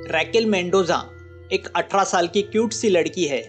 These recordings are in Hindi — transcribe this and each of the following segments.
रैकेल मेंडोजा एक 18 साल की क्यूट सी लड़की है।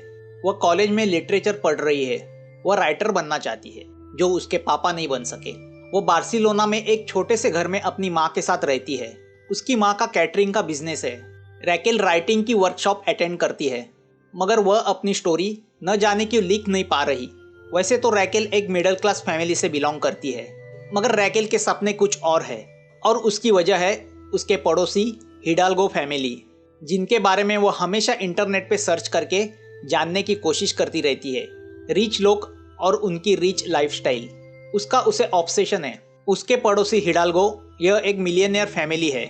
वह कॉलेज में लिटरेचर पढ़ रही है। वह राइटर बनना चाहती है, जो उसके पापा नहीं बन सके। वो बार्सिलोना में एक छोटे से घर में अपनी माँ के साथ रहती है। उसकी माँ का कैटरिंग का बिजनेस है। रैकेल राइटिंग की वर्कशॉप अटेंड करती है, मगर वह अपनी स्टोरी न जाने क्यों लिख नहीं पा रही। वैसे तो रैकेल एक मिडिल क्लास फैमिली से बिलोंग करती है, मगर रैकेल के सपने कुछ और है, और उसकी वजह है उसके पड़ोसी हिडाल्गो फैमिली, जिनके बारे में वो हमेशा इंटरनेट पे सर्च करके जानने की कोशिश करती रहती है। रिच लोग और उनकी रिच लाइफस्टाइल उसका उसे ऑब्सेशन है। उसके पड़ोसी हिडाल्गो यह एक मिलियनेयर फैमिली है।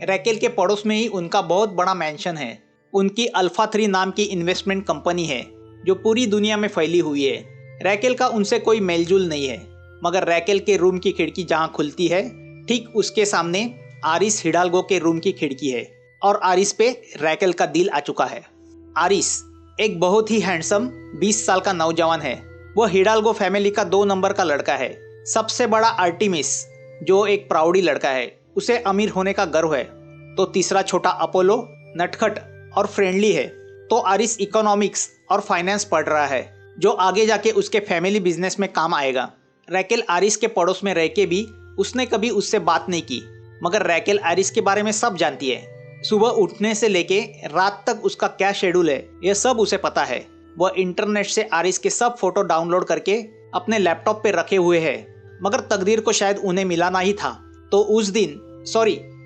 रैकेल के पड़ोस में ही उनका बहुत बड़ा मैंशन है। उनकी अल्फा 3 नाम की इन्वेस्टमेंट कंपनी है, जो पूरी दुनिया में फैली हुई है। रैकेल का उनसे कोई मेलजोल नहीं है, मगर रैकेल के रूम की खिड़की जहाँ खुलती है, ठीक उसके सामने आरिस हिडाल्गो के रूम की खिड़की है, और आरिस पे रैकेल का दिल आ चुका है। आरिस एक बहुत ही हैंडसम 20 साल का नौजवान है। वह हिडाल्गो फैमिली का 2 नंबर का लड़का है। सबसे बड़ा आर्टिमिस, जो एक प्राउडी लड़का है, उसे अमीर होने का गर्व है। तो तीसरा छोटा अपोलो नटखट और फ्रेंडली है। तो आरिस इकोनॉमिक्स और फाइनेंस पढ़ रहा है, जो आगे जाके उसके फैमिली बिजनेस में काम आएगा। रैकेल आरिस के पड़ोस में रह के भी उसने कभी उससे बात नहीं की, मगर रैकेल आरिस के बारे में सब जानती है। सुबह उठने से लेके रात तक उसका क्या शेड्यूल है, यह सब उसे पता है। वह इंटरनेट से आरिस के सब फोटो डाउनलोड करके अपने लैपटॉप पे रखे हुए है, मगर तकदीर को शायद उन्हें मिलाना ही था, तो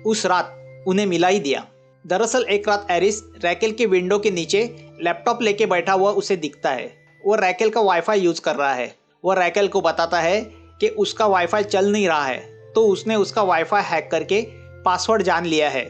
उस रात उन्हें मिला ही दिया। दरअसल एक रात आरिस रैकेल के विंडो के नीचे लैपटॉप लेके बैठा हुआ उसे दिखता है। वह रैकेल का वाईफाई यूज कर रहा है। वह रैकेल को बताता है कि उसका वाईफाई चल नहीं रहा है, तो उसने उसका वाईफाई हैक करके पासवर्ड जान लिया है।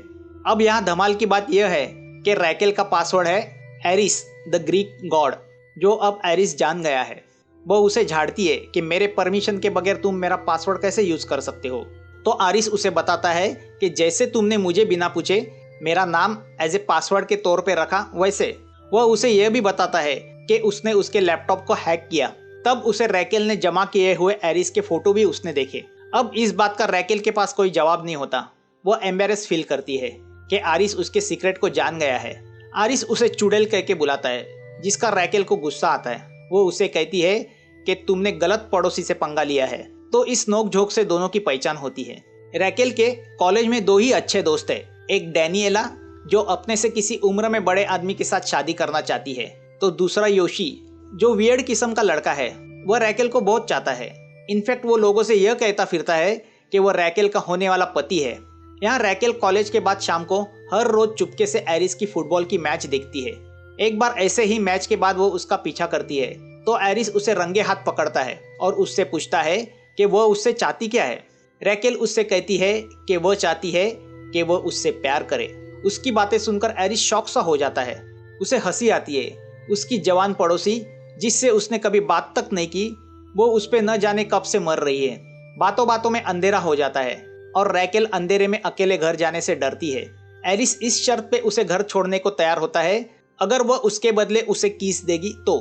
अब यहाँ धमाल की बात यह है कि रैकेल का पासवर्ड है एरिस द ग्रीक गॉड, जो अब एरिस जान गया है। वो उसे झाड़ती है कि मेरे परमिशन के बगैर तुम मेरा पासवर्ड कैसे यूज कर सकते हो। तो आरिस उसे बताता है कि जैसे तुमने मुझे बिना पूछे मेरा नाम एज ए पासवर्ड के तौर पे रखा, वैसे वह उसे यह भी बताता है कि उसने उसके लैपटॉप को हैक किया। तब उसे रैकेल ने जमा किए हुए एरिस के फोटो भी उसने देखे। अब इस बात का रैकेल के पास कोई जवाब नहीं होता। वह एम्बेरस फील करती है कि आरिस उसके सीक्रेट को जान गया है। आरिस उसे चुड़ैल कह के बुलाता है, जिसका रैकेल को गुस्सा आता है। वो उसे कहती है कि तुमने गलत पड़ोसी से पंगा लिया है। तो इस नोकझोंक से दोनों की पहचान होती है। रैकेल के कॉलेज में 2 ही अच्छे दोस्त है। एक डैनिएला, जो अपने से किसी उम्र में बड़े आदमी के साथ शादी करना चाहती है, तो दूसरा योशी, जो वियर्ड किस्म का लड़का है। वह रैकेल को बहुत चाहता है। इनफैक्ट वो लोगों से यह कहता फिरता है कि वह रैकेल का होने वाला पति है। यहाँ रैकेल कॉलेज के बाद शाम को हर रोज चुपके से एरिस की फुटबॉल की मैच देखती है। एक बार ऐसे ही मैच के बाद वो उसका पीछा करती है, तो एरिस उसे रंगे हाथ पकड़ता है और उससे पूछता है कि वह उससे चाहती क्या है। रैकेल उससे कहती है कि वह चाहती है कि वह उससे प्यार करे। उसकी बातें सुनकर एरिस शॉक सा हो जाता है। उसे हंसी आती है। उसकी जवान पड़ोसी, जिससे उसने कभी बात तक नहीं की, वो उस पे न जाने कब से मर रही है। बातों बातों में अंधेरा हो जाता है और रैकेल अंधेरे में अकेले घर जाने से डरती है। एरिस इस शर्त पे उसे घर छोड़ने को तैयार होता है, अगर वह उसके बदले उसे किस देगी तो।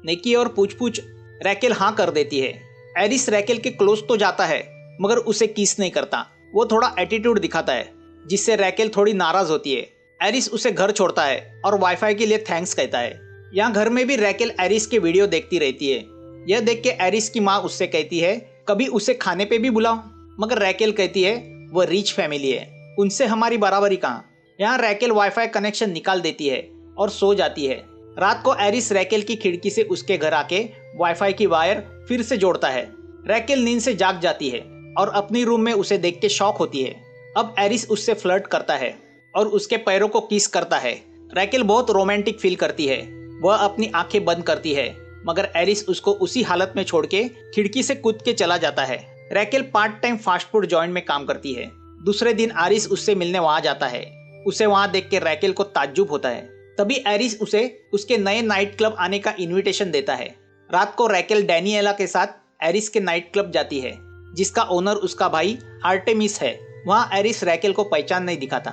नेकी और पूछ रैकेल हाँ कर देती है। एरिस रैकेल के क्लोज तो जाता है, मगर उसे किस नहीं करता। वो थोड़ा एटीट्यूड दिखाता है, जिससे रैकेल थोड़ी नाराज होती है। एरिस उसे घर छोड़ता है और वाईफाई के लिए थैंक्स कहता है। यहाँ घर में भी रैकेल एरिस के वीडियो देखती रहती है। यह देख के एरिस की माँ उससे कहती है कभी उसे खाने पे भी बुलाओ, मगर रैकेल कहती है वह रिच फैमिली है, उनसे हमारी बराबरी कहाँ। यहाँ रैकेल वाईफाई कनेक्शन निकाल देती है और सो जाती है। रात को एरिस रैकेल की खिड़की से उसके घर आके वाईफाई की वायर फिर से जोड़ता है। रैकेल नींद से जाग जाती है और अपनी रूम में उसे देख के शॉक होती है। अब एरिस उससे फ्लर्ट करता है और उसके पैरों को किस करता है। रैकेल बहुत रोमांटिक फील करती है। वह अपनी आंखें बंद करती है, मगर एरिस उसको उसी हालत में छोड़ के खिड़की से कूद के चला जाता है। Rachel part time fast food joint में काम करती है। दूसरे दिन आरिस उससे मिलने वहां जाता है। उसे वहां देख के रैकेल को ताज्जुब होता है। तभी एरिस उसे उसके नए नाइट क्लब आने का इनविटेशन देता है। रात को रैकेल डैनिएला के साथ एरिस के नाइट क्लब जाती है, जिसका ओनर उसका भाई आर्टेमिस है। वहां एरिस रैकेल को पहचान नहीं दिखाता।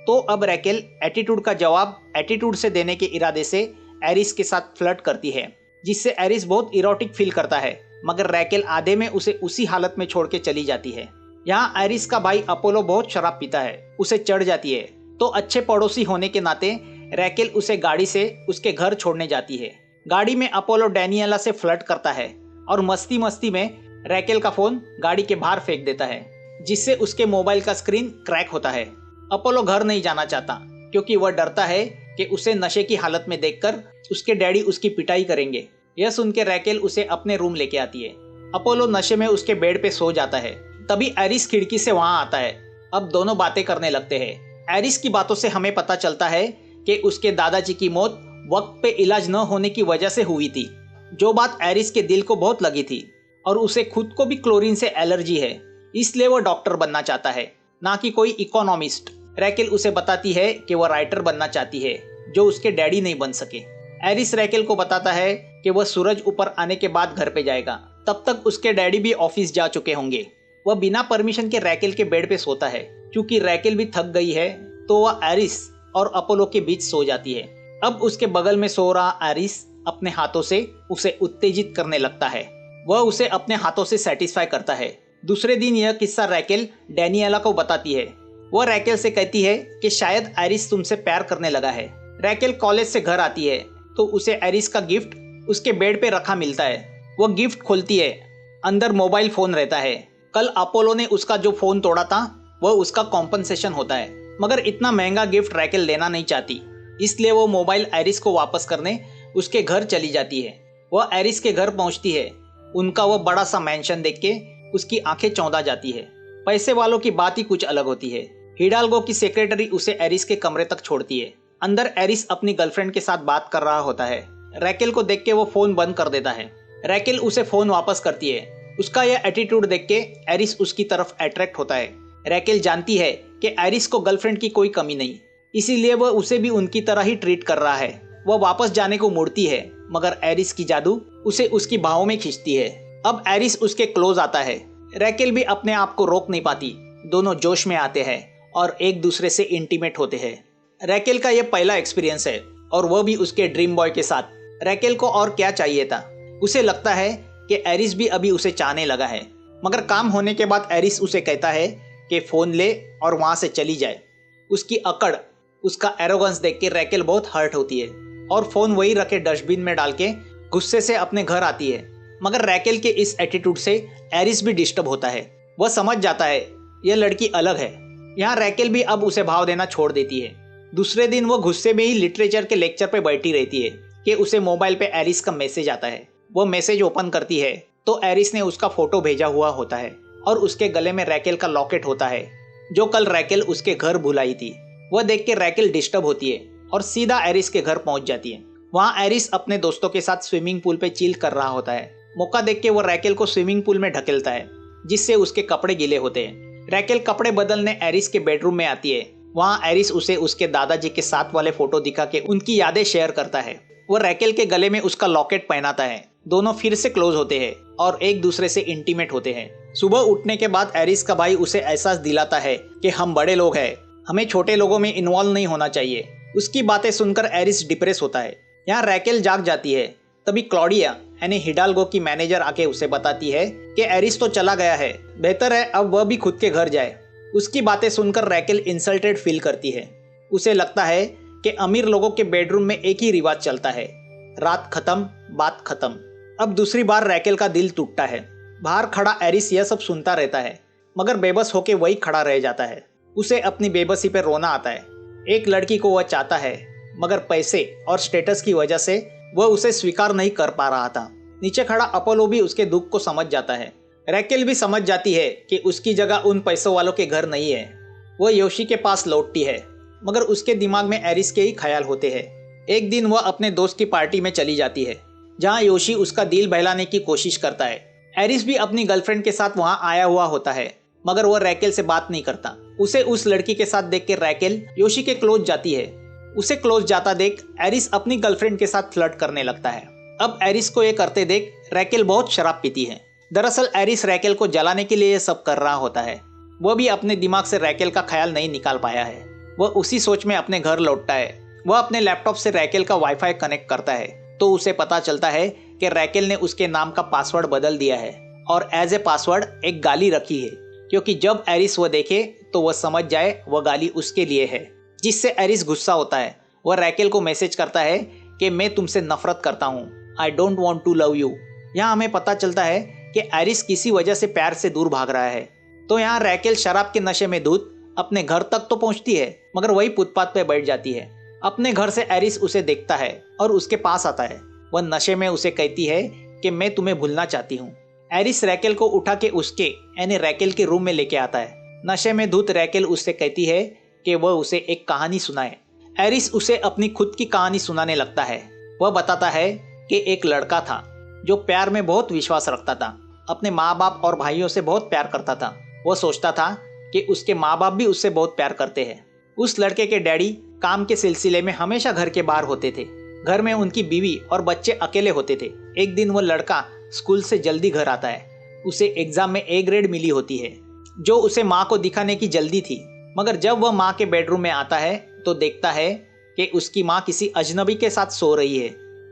तो अब रैकेल एटीट्यूड का जवाब एटीट्यूड से देने के इरादे से एरिस के साथ फ्लर्ट करती है, जिससे एरिस बहुत इरोटिक फील करता है, मगर रैकेल आधे में उसे उसी हालत में छोड़ के चली जाती है। यहाँ एरिस का भाई अपोलो बहुत शराब पीता है। उसे चढ़ जाती है तो अच्छे पड़ोसी होने के नाते रैकेल उसे गाड़ी से उसके घर छोड़ने जाती है। गाड़ी में अपोलो डैनियला से फ्लर्ट करता है और मस्ती मस्ती में रैकेल का फोन गाड़ी के बाहर फेंक देता है, जिससे उसके मोबाइल का स्क्रीन क्रैक होता है। अपोलो घर नहीं जाना चाहता क्योंकि वह डरता है कि उसे नशे की हालत में देखकर उसके डैडी उसकी पिटाई करेंगे। यह सुन के रैकेल उसे अपने रूम लेके आती है। अपोलो नशे में उसके बेड पे सो जाता है। तभी एरिस खिड़की से वहां आता है। अब दोनों बातें करने लगते हैं। एरिस की बातों से हमें पता चलता है कि उसके दादाजी की मौत वक्त पे इलाज न होने की वजह से हुई थी, जो बात एरिस के दिल को बहुत लगी थी। और उसे खुद को भी क्लोरीन से एलर्जी है, इसलिए वो डॉक्टर बनना चाहता है, ना कि कोई इकोनॉमिस्ट। रैकेल उसे बताती है कि वह राइटर बनना चाहती है, जो उसके डैडी नहीं बन सके। एरिस रैकेल को बताता है कि वह सूरज ऊपर आने के बाद घर पे जाएगा। तब तक उसके डैडी भी ऑफिस जा चुके होंगे। वह बिना परमिशन के रैकेल के बेड पे सोता है। क्योंकि रैकेल भी थक गई है तो वह एरिस और अपोलो के बीच सो जाती है। अब उसके बगल में सो रहा एरिस अपने हाथों से उसे उत्तेजित करने लगता है। वह उसे अपने हाथों से सेटिस्फाई करता है। दूसरे दिन यह किस्सा रैकेल डैनियला को बताती है। वह रैकेल से कहती है कि शायद एरिस तुमसे प्यार करने लगा है। रैकेल कॉलेज से घर आती है तो उसे एरिस का गिफ्ट उसके बेड पे रखा मिलता है। वह गिफ्ट खोलती है, अंदर मोबाइल फोन रहता है। कल अपोलो ने उसका जो फोन तोड़ा था वह उसका कॉम्पनसेशन होता है, मगर इतना महंगा गिफ्ट रैकेल लेना नहीं चाहती, इसलिए वो मोबाइल एरिस को वापस करने उसके घर चली जाती है। वह एरिस के घर पहुंचती है। उनका वह बड़ा सा मैंशन देख के उसकी आंखें चौंधा जाती है। पैसे वालों की बात ही कुछ अलग होती है। हिडाल्गो की सेक्रेटरी उसे एरिस के कमरे तक छोड़ती है। अंदर एरिस अपनी गर्लफ्रेंड के साथ बात कर रहा होता है। रैकेल को देख के वो फोन बंद कर देता है। रैकेल उसे फोन वापस करती है। उसका यह एटीट्यूड देख के एरिस उसकी तरफ अट्रैक्ट होता है। रैकेल जानती है कि एरिस को गर्लफ्रेंड की कोई कमी नहीं, इसीलिए वह उसे भी उनकी तरह ही ट्रीट कर रहा है। वह वापस जाने को मुड़ती है, मगर एरिस की जादू उसे उसकी बाहों में खींचती है। अब एरिस उसके क्लोज आता है। रैकेल भी अपने आप को रोक नहीं पाती। दोनों जोश में आते हैं और एक दूसरे से इंटीमेट होते हैं। रैकेल का यह पहला एक्सपीरियंस है और वह भी उसके ड्रीम बॉय के साथ। रैकेल को और क्या चाहिए था। उसे लगता है कि एरिस भी अभी उसे चाहने लगा है, मगर काम होने के बाद एरिस उसे कहता है कि फोन ले और वहां से चली जाए। उसकी अकड़, उसका एरोगेंस देख के रैकेल बहुत हर्ट होती है और फोन वही रखे डस्टबिन में डाल के गुस्से से अपने घर आती है। मगर रैकेल के इस एटीट्यूड से एरिस भी डिस्टर्ब होता है। वह समझ जाता है यह लड़की अलग है। यहाँ रैकेल भी अब उसे भाव देना छोड़ देती है। दूसरे दिन वो गुस्से में ही लिटरेचर के लेक्चर पे बैठी रहती है कि उसे मोबाइल पे एरिस का मैसेज आता है। वो मैसेज ओपन करती है तो एरिस ने उसका फोटो भेजा हुआ होता है और उसके गले में रैकेल का लॉकेट होता है, जो कल रैकेल उसके घर भुलाई थी। वह देख के रैकेल डिस्टर्ब होती है और सीधा एरिस के घर पहुंच जाती है। वहां एरिस अपने दोस्तों के साथ स्विमिंग पूल पे चिल कर रहा होता है। मौका देख के वो रैकेल को स्विमिंग पूल में ढकेलता है, जिससे उसके कपड़े गीले होते हैं। रैकेल कपड़े बदलने एरिस के बेडरूम में आती है। वहां एरिस उसे उसके दादाजी के साथ वाले फोटो दिखा के उनकी यादें शेयर करता है। वो रैकेल के गले में उसका लॉकेट पहनाता है। दोनों फिर से क्लोज होते हैं और एक दूसरे से इंटीमेट होते हैं। सुबह उठने के बाद एरिस का भाई उसे एहसास दिलाता है कि हम बड़े लोग हैं, हमें छोटे लोगों में इन्वॉल्व नहीं होना चाहिए। उसकी बातें सुनकर एरिस डिप्रेस होता है। यहाँ रैकेल जाग जाती है। तभी क्लॉडिया यानी हिडाल्गो की मैनेजर आके उसे बताती है कि एरिस तो चला गया है, बेहतर है अब वह भी खुद के घर जाए। उसकी बातें सुनकर रैकेल इंसल्टेड फील करती है। उसे लगता है कि अमीर लोगों के बेडरूम में एक ही रिवाज चलता है, रात खत्म बात खत्म। अब दूसरी बार रैकेल का दिल टूटता है। बाहर खड़ा एरिस यह सब सुनता रहता है, मगर बेबस होके वही खड़ा रह जाता है। उसे अपनी बेबसी पे रोना आता है। एक लड़की को वह चाहता है, मगर पैसे और स्टेटस की वजह से वह उसे स्वीकार नहीं कर पा रहा था। नीचे खड़ा अपोलो भी उसके दुख को समझ जाता है। रैकेल भी समझ जाती है कि उसकी जगह उन पैसों वालों के घर नहीं है। वह योशी के पास लौटती है, मगर उसके दिमाग में एरिस के ही ख्याल होते हैं। एक दिन वह अपने दोस्त की पार्टी में चली जाती है, जहां योशी उसका दिल बहलाने की कोशिश करता है। एरिस भी अपनी गर्लफ्रेंड के साथ वहां आया हुआ होता है, मगर वह रैकेल से बात नहीं करता। उसे उस लड़की के साथ देख के रैकेल योशी के क्लोज जाती है। उसे क्लोज जाता देख एरिस अपनी गर्लफ्रेंड के साथ फ्लर्ट करने लगता है। अब एरिस को ये करते देख रैकेल बहुत शराब पीती है। दरअसल एरिस रैकेल को जलाने के लिए ये सब कर रहा होता है। वह भी अपने दिमाग से रैकेल का ख्याल नहीं निकाल पाया है। वह उसी सोच में अपने घर लौटता है। वह अपने लैपटॉप से रैकेल का वाईफाई कनेक्ट करता है तो उसे पता चलता है कि रैकेल ने उसके नाम का पासवर्ड बदल दिया है और एज ए पासवर्ड एक गाली रखी है, क्योंकि जब एरिस वह देखे तो वह समझ जाए वह गाली उसके लिए है। जिससे एरिस गुस्सा होता है। वह रैकेल को मैसेज करता है कि मैं तुमसे नफरत करता हूँ, I don't want to love you. यहाँ हमें पता चलता है कि एरिस किसी वजह से प्यार से दूर भाग रहा है। तो यहाँ रैकेल शराब के नशे में धुत अपने घर तक तो पहुंचती है, मगर वही फुटपाथ पे बैठ जाती है। अपने घर से एरिस उसे देखता है और उसके पास आता है। वह नशे में उसे कहती है कि मैं तुम्हें भूलना चाहती हूँ। एरिस रैकेल को उठा के उसके यानी रैकेल के रूम में लेके आता है। नशे में धुत रैकेल उससे कहती है कि वह उसे एक कहानी सुनाए। एरिस उसे अपनी खुद की कहानी सुनाने लगता है। वह बताता है कि एक लड़का था जो प्यार में बहुत विश्वास रखता था, अपने माँ बाप और भाइयों से बहुत प्यार करता था। वह सोचता था कि उसके माँ बाप भी उससे बहुत प्यार करते हैं। उस लड़के के डैडी काम के सिलसिले में हमेशा घर के बाहर होते थे। घर में उनकी बीवी और बच्चे अकेले होते थे। एक दिन वह लड़का स्कूल से जल्दी घर आता है। उसे एग्जाम में ए ग्रेड मिली होती है, जो उसे माँ को दिखाने की जल्दी थी। मगर जब वह माँ के बेडरूम में आता है तो देखता है कि उसकी माँ किसी अजनबी के साथ सो रही है।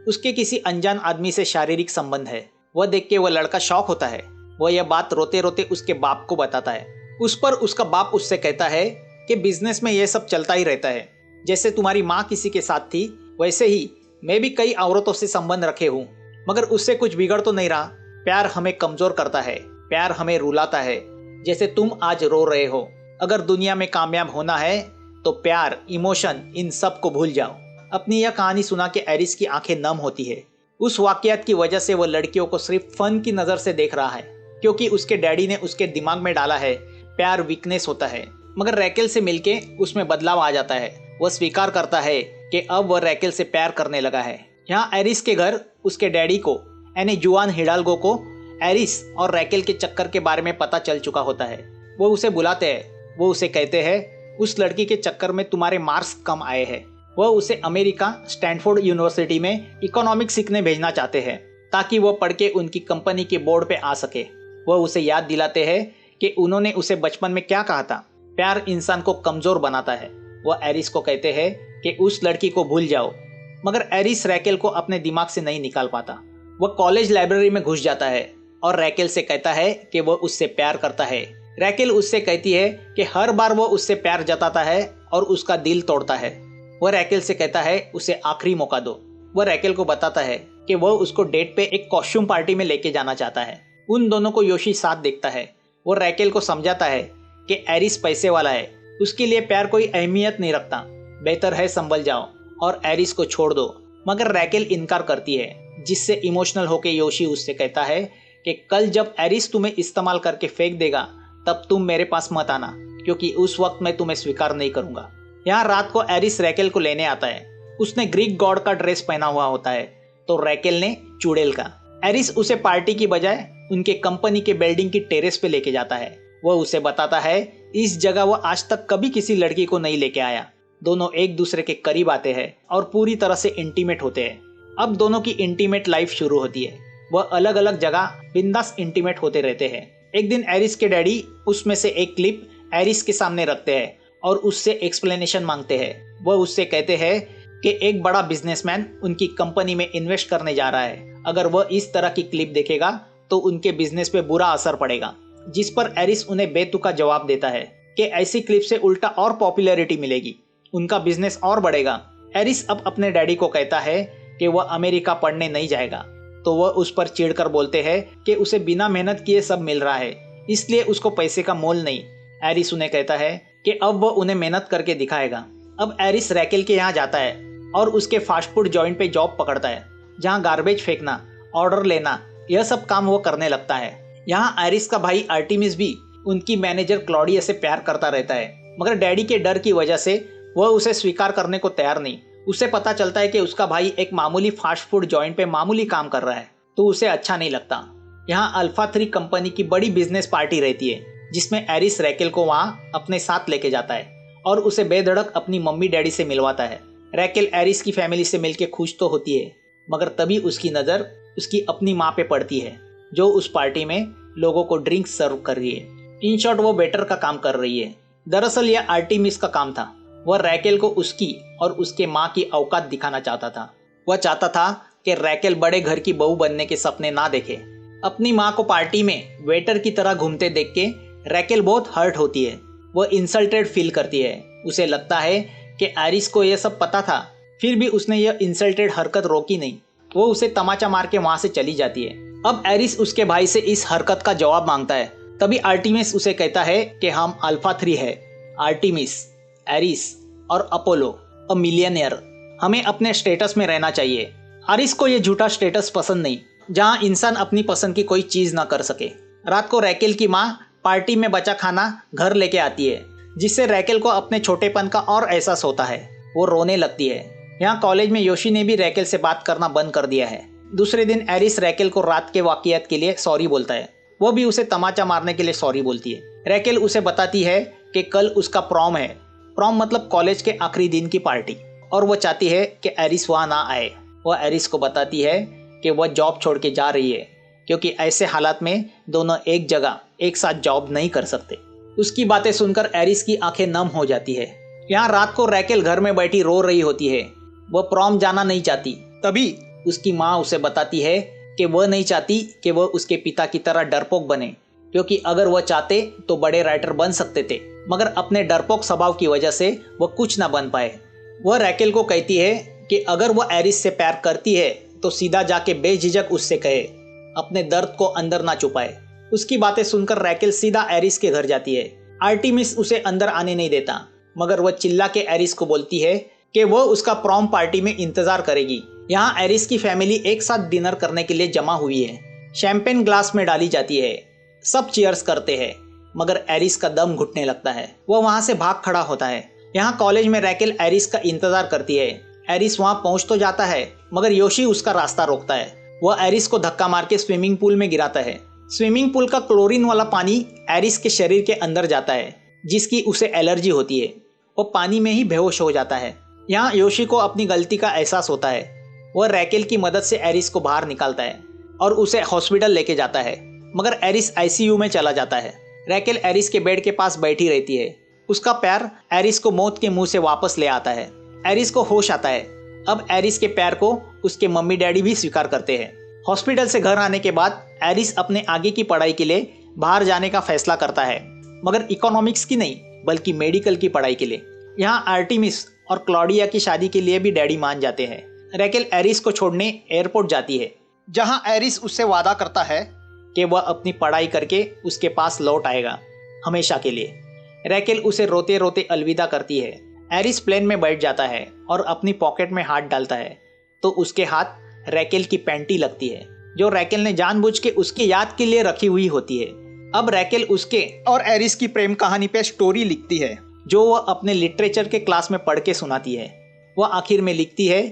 उसके किसी अनजान आदमी से शारीरिक संबंध है। वह देख के वह लड़का शॉक होता है। वह यह बात रोते रोते उसके बाप को बताता है। उस पर उसका बाप उससे कहता है कि बिजनेस में यह सब चलता ही रहता है। जैसे तुम्हारी माँ किसी के साथ थी, वैसे ही मैं भी कई औरतों से संबंध रखे हूँ, मगर उससे कुछ बिगड़ तो नहीं रहा। प्यार हमें कमजोर करता है, प्यार हमें रुलाता है, जैसे तुम आज रो रहे हो। अगर दुनिया में कामयाब होना है तो प्यार, इमोशन, इन सब को भूल जाओ। अपनी यह कहानी सुना के एरिस की आंखें नम होती है। उस वाकयात की वजह से वह लड़कियों को सिर्फ फन की नजर से देख रहा है, क्योंकि उसके डैडी ने उसके दिमाग में डाला है प्यार वीकनेस होता है। मगर रैकेल से मिलके उसमें बदलाव आ जाता है। वह स्वीकार करता है कि अब वह रैकेल से प्यार करने लगा है। यहाँ एरिस के घर उसके डैडी को यानी जुआन हिडाल्गो को एरिस और रैकेल के चक्कर के बारे में पता चल चुका होता है। वो उसे बुलाते हैं। वो उसे कहते हैं उस लड़की के चक्कर में तुम्हारे मार्क्स कम आए हैं। वह उसे अमेरिका स्टैनफोर्ड यूनिवर्सिटी में इकोनॉमिक्स सीखने भेजना चाहते हैं, ताकि वह पढ़ के उनकी कंपनी के बोर्ड पे आ सके। वह उसे याद दिलाते हैं कि उन्होंने उसे बचपन में क्या कहा था, प्यार इंसान को कमजोर बनाता है। वह एरिस को कहते हैं कि उस लड़की को भूल जाओ, मगर एरिस रैकेल को अपने दिमाग से नहीं निकाल पाता। वह कॉलेज लाइब्रेरी में घुस जाता है और रैकेल से कहता है कि वह उससे प्यार करता है। रैकेल उससे कहती है कि हर बार वह उससे प्यार जताता है और उसका दिल तोड़ता है। वह रैकेल से कहता है उसे आखिरी मौका दो। वह रैकेल को बताता है कि वह उसको डेट पे एक कॉस्ट्यूम पार्टी में लेके जाना चाहता है। उन दोनों को योशी साथ देखता है। वो रैकेल को समझाता है कि एरिस पैसे वाला है, उसके लिए प्यार कोई अहमियत नहीं रखता, बेहतर है संभल जाओ और एरिस को छोड़ दो। मगर रैकेल इनकार करती है, जिससे इमोशनल होके योशी उससे कहता है कि कल जब एरिस तुम्हें इस्तेमाल करके फेंक देगा तब तुम मेरे पास मत आना, क्योंकि उस वक्त मैं तुम्हें स्वीकार नहीं करूंगा। यहाँ रात को एरिस रैकेल को लेने आता है। उसने ग्रीक गॉड का ड्रेस पहना हुआ होता है, तो रैकेल ने चुड़ैल का। एरिस उसे पार्टी की बजाय उनके कंपनी के बिल्डिंग की टेरेस पे लेके जाता है। वह उसे बताता है इस जगह वह आज तक कभी किसी लड़की को नहीं लेके आया। दोनों एक दूसरे के करीब आते हैं और पूरी तरह से इंटीमेट होते हैं। अब दोनों की इंटीमेट लाइफ शुरू होती है। वह अलग अलग जगह बिंदास इंटीमेट होते रहते हैं। एक दिन एरिस के डैडी उसमें से एक क्लिप एरिस के सामने रखते हैं और उससे एक्सप्लेनेशन मांगते हैं। वह उससे कहते हैं कि एक बड़ा बिजनेसमैन उनकी कंपनी में इन्वेस्ट करने जा रहा है। अगर वह इस तरह की क्लिप देखेगा तो उनके बिजनेस पे बुरा असर पड़ेगा। जिस पर एरिस उन्हें बेतुका जवाब देता है कि ऐसी क्लिप से उल्टा और पॉपुलैरिटी मिलेगी, उनका बिजनेस और बढ़ेगा। एरिस अब अपने डैडी को कहता है कि वह अमेरिका पढ़ने नहीं जाएगा, तो वह उस पर चिढ़कर बोलते हैं कि उसे बिना मेहनत किए सब मिल रहा है, इसलिए उसको पैसे का मोल नहीं। एरिस उन्हें कहता है कि अब वह उन्हें मेहनत करके दिखाएगा। अब एरिस रैकेल के यहाँ जाता है और उसके फास्ट फूड जॉइंट पे जॉब पकड़ता है, जहाँ गार्बेज फेंकना, ऑर्डर लेना, यह सब काम वो करने लगता है। यहाँ एरिस का भाई आर्टिमिस भी उनकी मैनेजर क्लॉडिया से प्यार करता रहता है, मगर डैडी के डर की वजह से वह उसे स्वीकार करने को तैयार नहीं। उसे पता चलता है कि उसका भाई एक मामूली फास्ट फूड जॉइंट पे मामूली काम कर रहा है, तो उसे अच्छा नहीं लगता। यहाँ अल्फा 3 कंपनी की बड़ी बिजनेस पार्टी रहती है, जिसमें एरिस रैकेल को वहाँ अपने साथ लेके जाता है और उसे बेधड़क अपनी मम्मी डैडी से मिलवाता है। रैकेल एरिस की फैमिली से मिलके खुश तो होती है, मगर तभी उसकी नज़र उसकी अपनी माँ पे पड़ती है, जो उस पार्टी में लोगों को ड्रिंक सर्व कर रही है। इन शॉर्ट वो वेटर का काम कर रही है। दरअसल यह आर्टिमिस का काम था। वह रैकेल को उसकी और उसके माँ की औकात दिखाना चाहता था। वह चाहता था कि रैकेल बड़े घर की बहू बनने के सपने ना देखे। अपनी माँ को पार्टी में वेटर की तरह घूमते देख के रैकेल बहुत हर्ट होती है। वह इंसल्टेड फील करती है। उसे लगता है कि एरिस को यह सब पता था, फिर भी उसने यह इंसल्टेड हरकत रोकी नहीं। वो उसे तमाचा मार के वहां से चली जाती है। अब एरिस उसके भाई से इस हरकत का जवाब मांगता है। तभी आर्टिमिस उसे कहता है कि हम अल्फा 3 है, आर्टिमिस, एरिस और अपोलो, अ मिलियनियर। हमें अपने स्टेटस में रहना चाहिए। एरिस को यह झूठा स्टेटस पसंद नहीं, जहां इंसान अपनी पसंद की कोई चीज ना कर सके। रात को रैकेल की माँ पार्टी में बचा खाना घर लेके आती है, जिससे रैकेल को अपने छोटेपन का और एहसास होता है। वो रोने लगती है। यहाँ कॉलेज में योशी ने भी रैकेल से बात करना बंद कर दिया है। दूसरे दिन एरिस रैकेल को रात के वाकयात के लिए सॉरी बोलता है। वो भी उसे तमाचा मारने के लिए सॉरी बोलती है। रैकेल उसे बताती है कि कल उसका प्रॉम है। प्रॉम मतलब कॉलेज के आखिरी दिन की पार्टी, और वो चाहती है कि एरिस वहाँ ना आए। वह एरिस को बताती है कि वह जॉब छोड़ के जा रही है, क्योंकि ऐसे हालात में दोनों एक जगह एक साथ जॉब नहीं कर सकते। उसकी बातें सुनकर एरिस की आंखें नम हो जाती है। यहाँ रात को रैकेल घर में बैठी रो रही होती है। वह प्रॉम जाना नहीं चाहती। तभी उसकी माँ उसे बताती है कि वह नहीं चाहती कि वह उसके पिता की तरह डरपोक बने, क्योंकि अगर वह चाहते तो बड़े राइटर बन सकते थे, मगर अपने डरपोक स्वभाव की वजह से वह कुछ ना बन पाए। वह रैकेल को कहती है कि अगर वह एरिस से प्यार करती है तो सीधा जाके बेझिझक उससे कहे, अपने दर्द को अंदर ना छुपाए। उसकी बातें सुनकर रैकेल सीधा एरिस के घर जाती है। आर्टिमिस उसे अंदर आने नहीं देता, मगर वह चिल्ला के एरिस को बोलती है कि वह उसका प्रॉम पार्टी में इंतजार करेगी। यहाँ एरिस की फैमिली एक साथ डिनर करने के लिए जमा हुई है। शैंपेन ग्लास में डाली जाती है। सब चीयर्स करते हैं, मगर एरिस का दम घुटने लगता है। वह वहां से भाग खड़ा होता है। यहाँ कॉलेज में रैकेल एरिस का इंतजार करती है। एरिस वहां पहुंच तो जाता है, मगर योशी उसका रास्ता रोकता है। वह एरिस को धक्का मार के स्विमिंग पूल में गिराता है। स्विमिंग पूल का क्लोरीन वाला पानी एरिस के शरीर के अंदर जाता है, जिसकी उसे एलर्जी होती है। वो पानी में ही बेहोश हो जाता है। यहाँ योशी को अपनी गलती का एहसास होता है। वह रैकेल की मदद से एरिस को बाहर निकालता है और उसे हॉस्पिटल लेके जाता है, मगर एरिस आईसीयू में चला जाता है। रैकेल एरिस के बेड के पास बैठी रहती है। उसका प्यार एरिस को मौत के मुंह से वापस ले आता है। एरिस को होश आता है। अब एरिस के प्यार को उसके मम्मी डैडी भी स्वीकार करते हैं। हॉस्पिटल से घर आने के बाद एरिस अपने आगे की पढ़ाई के लिए बाहर जाने का फैसला करता है, मगर इकोनॉमिक्स की नहीं बल्कि मेडिकल की पढ़ाई के लिए। यहाँ आर्टिमिस और क्लॉडिया की शादी के लिए भी डैडी मान जाते हैं। रैकेल एरिस को छोड़ने एयरपोर्ट जाती है, जहाँ एरिस उससे वादा करता है कि वह अपनी पढ़ाई करके उसके पास लौट आएगा हमेशा के लिए। रैकेल उसे रोते रोते अलविदा करती है। एरिस प्लेन में बैठ जाता है और अपनी पॉकेट में हाथ डालता है, तो उसके हाथ रैकेल की पैंटी लगती है, जो रैकेल ने जानबूझ के उसकी याद के लिए रखी हुई होती है। अब रैकेल उसके और एरिस की प्रेम कहानी पे स्टोरी लिखती है, जो वह अपने लिटरेचर के क्लास में पढ़ के सुनाती है। वह आखिर में लिखती है,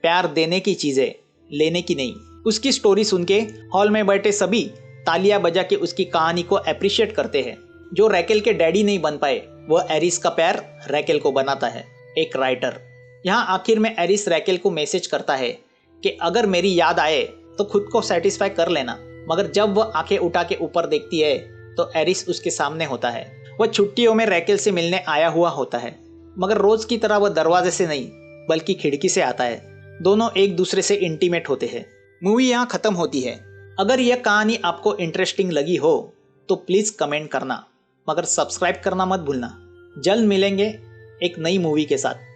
प्यार देने की चीजें, लेने की नहीं। उसकी स्टोरी सुन के हॉल में बैठे सभी तालियां बजा के उसकी कहानी को अप्रिशिएट करते हैं। जो रैकेल के डैडी नहीं बन पाए, वह एरिस का प्यार रैकेल को बनाता है, एक राइटर। यहाँ आखिर में एरिस रैकेल को मैसेज करता है कि अगर मेरी याद आए तो खुद को सेटिस्फाई कर लेना। मगर जब वह आंखें उठा के ऊपर देखती है तो एरिस उसके सामने होता है। वह छुट्टियों में रैकेल से मिलने आया हुआ होता है, मगर रोज की तरह वह दरवाजे से नहीं बल्कि खिड़की से आता है। दोनों एक दूसरे से इंटीमेट होते हैं। मूवी यहाँ खत्म होती है। अगर यह कहानी आपको इंटरेस्टिंग लगी हो तो प्लीज कमेंट करना, मगर सब्सक्राइब करना मत भूलना। जल्द मिलेंगे एक नई मूवी के साथ।